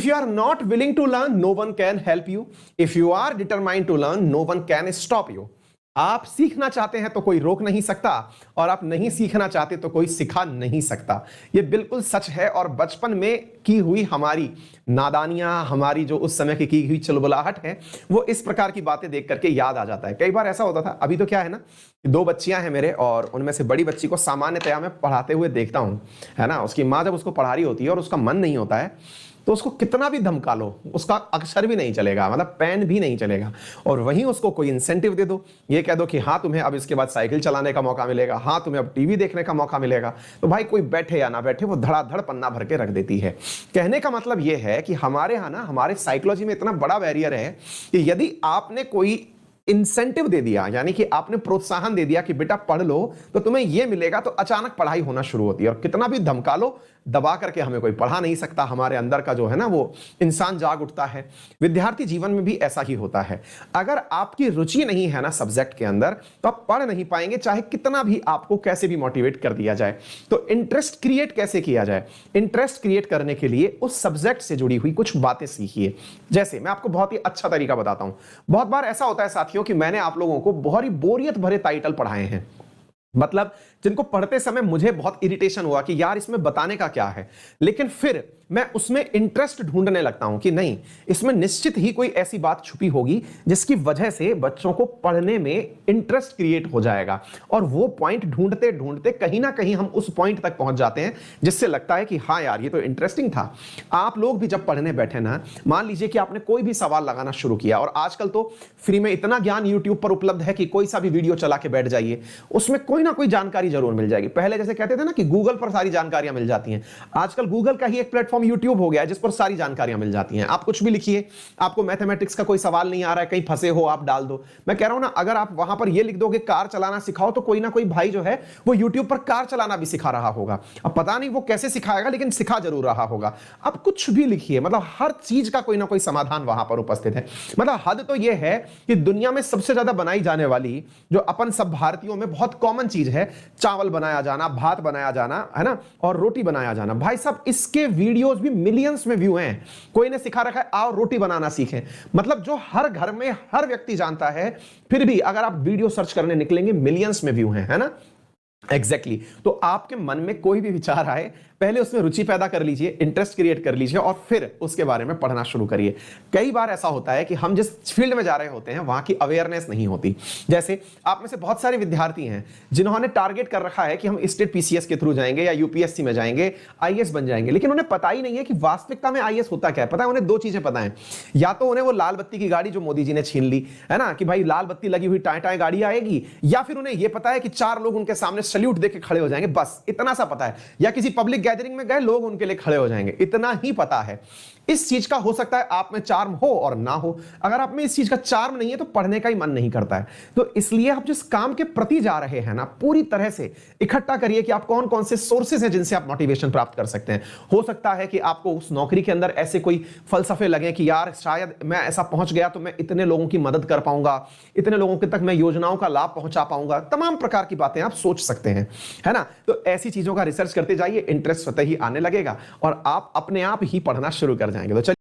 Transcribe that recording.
If you are not willing to learn, no one can help you. If you are determined to learn, no one can stop you. आप सीखना चाहते हैं तो कोई रोक नहीं सकता, और आप नहीं सीखना चाहते तो कोई सिखा नहीं सकता। ये बिल्कुल सच है, और बचपन में की हुई हमारी नादानियां, हमारी जो उस समय की हुई चुलबुलाहट है, वो इस प्रकार की बातें देख करके याद आ जाता है। कई बार ऐसा होता था, अभी तो क्या है ना, दो बच्चियां हैं मेरे, और उनमें से बड़ी बच्ची को सामान्यतया मैं पढ़ाते हुए देखता हूं, है ना। उसकी माँ जब उसको पढ़ा रही होती है और उसका मन नहीं होता है, तो उसको कितना भी धमका लो, उसका अक्षर भी नहीं चलेगा, मतलब पेन भी नहीं चलेगा। और वहीं उसको कोई इंसेंटिव दे दो, ये कह दो कि हाँ तुम्हें अब इसके बाद साइकिल चलाने का मौका मिलेगा, हाँ तुम्हें अब टीवी देखने का मौका मिलेगा, तो भाई कोई बैठे या ना बैठे वो धड़ाधड़ पन्ना भर के रख देती है। कहने का मतलब ये है कि हमारे यहाँ ना, हमारे साइकोलॉजी में इतना बड़ा बैरियर है कि यदि आपने कोई इंसेंटिव दे दिया, यानी कि आपने प्रोत्साहन दे दिया कि बेटा पढ़ लो तो तुम्हें यह मिलेगा, तो अचानक पढ़ाई होना शुरू होती है। और कितना भी धमका लो, दबा करके हमें कोई पढ़ा नहीं सकता। हमारे अंदर का जो है ना, वो इंसान जाग उठता है। विद्यार्थी जीवन में भी ऐसा ही होता है। अगर आपकी रुचि नहीं है ना सब्जेक्ट के अंदर, तो आप पढ़ नहीं पाएंगे, चाहे कितना भी आपको कैसे भी मोटिवेट कर दिया जाए। तो इंटरेस्ट क्रिएट कैसे किया जाए? इंटरेस्ट क्रिएट करने के लिए उस सब्जेक्ट से जुड़ी हुई कुछ बातें सीखिए। जैसे मैं आपको बहुत ही अच्छा तरीका बताता हूं। बहुत बार ऐसा होता है साथियों कि मैंने आप लोगों को बहुत ही बोरियत भरे टाइटल पढ़ाए हैं, मतलब जिनको पढ़ते समय मुझे बहुत इरिटेशन हुआ कि यार इसमें बताने का क्या है, लेकिन फिर मैं उसमें इंटरेस्ट ढूंढने लगता हूं कि नहीं, इसमें निश्चित ही कोई ऐसी बात छुपी होगी जिसकी वजह से बच्चों को पढ़ने में इंटरेस्ट क्रिएट हो जाएगा। और वो पॉइंट ढूंढते ढूंढते कहीं ना कहीं हम उस पॉइंट तक पहुंच जाते हैं जिससे लगता है कि हाँ यार ये तो इंटरेस्टिंग था। आप लोग भी जब पढ़ने बैठे ना, मान लीजिए कि आपने कोई भी सवाल लगाना शुरू किया, और आजकल तो फ्री में इतना ज्ञान यूट्यूब पर उपलब्ध है कि कोई सा भी वीडियो चला के बैठ जाइए, उसमें कोई ना कोई जानकारी जरूर मिल जाएगी। पहले जैसे कहते थे ना कि गूगल पर सारी जानकारियां मिल जाती हैं, आजकल गूगल का ही एक प्लेटफॉर्म यूट्यूब हो गया है जिस पर सारी जानकारियां मिल जाती हैं। आप कुछ भी लिखिए, आपको मैथमेटिक्स का कोई सवाल नहीं आ रहा है, कहीं फंसे हो, आप डाल दो। मैं कह रहा हूं ना, अगर आप वहां पर यह लिख दोगे कार चलाना सिखाओ, तो कोई ना कोई भाई जो है वो यूट्यूब पर कार चलाना भी सिखा रहा होगा। अब पता नहीं वो कैसे सिखाएगा, लेकिन सिखा जरूर रहा होगा। अब कुछ भी लिखिए, मतलब हर चीज का कोई ना कोई समाधान वहां पर उपस्थित है। मतलब हद तो यह है कि दुनिया में सबसे ज्यादा बनाई जाने वाली, जो अपन सब भारतीयों में बहुत कॉमन चीज है, चावल बनाया जाना, भात बनाया जाना, है ना, और रोटी बनाया जाना, भाई साहब इसके वीडियोस भी मिलियंस में व्यू हैं। कोई ने सिखा रखा है आओ रोटी बनाना सीखें, मतलब जो हर घर में हर व्यक्ति जानता है, फिर भी अगर आप वीडियो सर्च करने निकलेंगे मिलियंस में व्यू हैं, है ना। एग्जैक्टली तो आपके मन में कोई भी विचार आए, पहले उसमें रुचि पैदा कर लीजिए, इंटरेस्ट क्रिएट कर लीजिए, और फिर उसके बारे में पढ़ना शुरू करिए। कई बार ऐसा होता है कि हम जिस फील्ड में जा रहे होते हैं वहां की अवेयरनेस नहीं होती। जैसे आप में से बहुत सारे विद्यार्थी हैं जिन्होंने टारगेट कर रखा है कि हम स्टेट पीसीएस के थ्रू जाएंगे या यूपीएससी में जाएंगे, आईएएस बन जाएंगे, लेकिन उन्हें पता ही नहीं है कि वास्तविकता में आईएएस होता क्या है। पता है उन्हें दो चीजें पता है, या तो उन्हें वो लाल बत्ती की गाड़ी जो मोदी जी ने छीन ली है ना, कि भाई लाल बत्ती लगी हुई टाए टाए गाड़ी आएगी, या फिर उन्हें यह पता है कि चार लोग उनके सामने सल्यूट देके खड़े हो जाएंगे, बस इतना सा पता है। या किसी पब्लिक गैदरिंग में गए, लोग उनके लिए खड़े हो जाएंगे, इतना ही पता है। इस चीज का हो सकता है आप में चार्म हो और ना हो। अगर आप में इस चीज का चार्म नहीं है तो पढ़ने का ही मन नहीं करता है। तो इसलिए आप जिस काम के प्रति जा रहे हैं ना, पूरी तरह से इकट्ठा करिए कि आप कौन कौन से सोर्सेज हैं जिनसे आप मोटिवेशन प्राप्त कर सकते हैं। हो सकता है कि आपको उस नौकरी के अंदर ऐसे कोई फलसफे लगे कि यार शायद मैं ऐसा पहुंच गया तो मैं इतने लोगों की मदद कर पाऊंगा, इतने लोगों के तक मैं योजनाओं का लाभ पहुंचा पाऊंगा। तमाम प्रकार की बातें आप सोच सकते हैं, है ना। तो ऐसी चीजों का रिसर्च करते जाइए, इंटरेस्ट स्वतः ही आने लगेगा और आप अपने आप ही पढ़ना शुरू कर जाएंगे। तो चलिए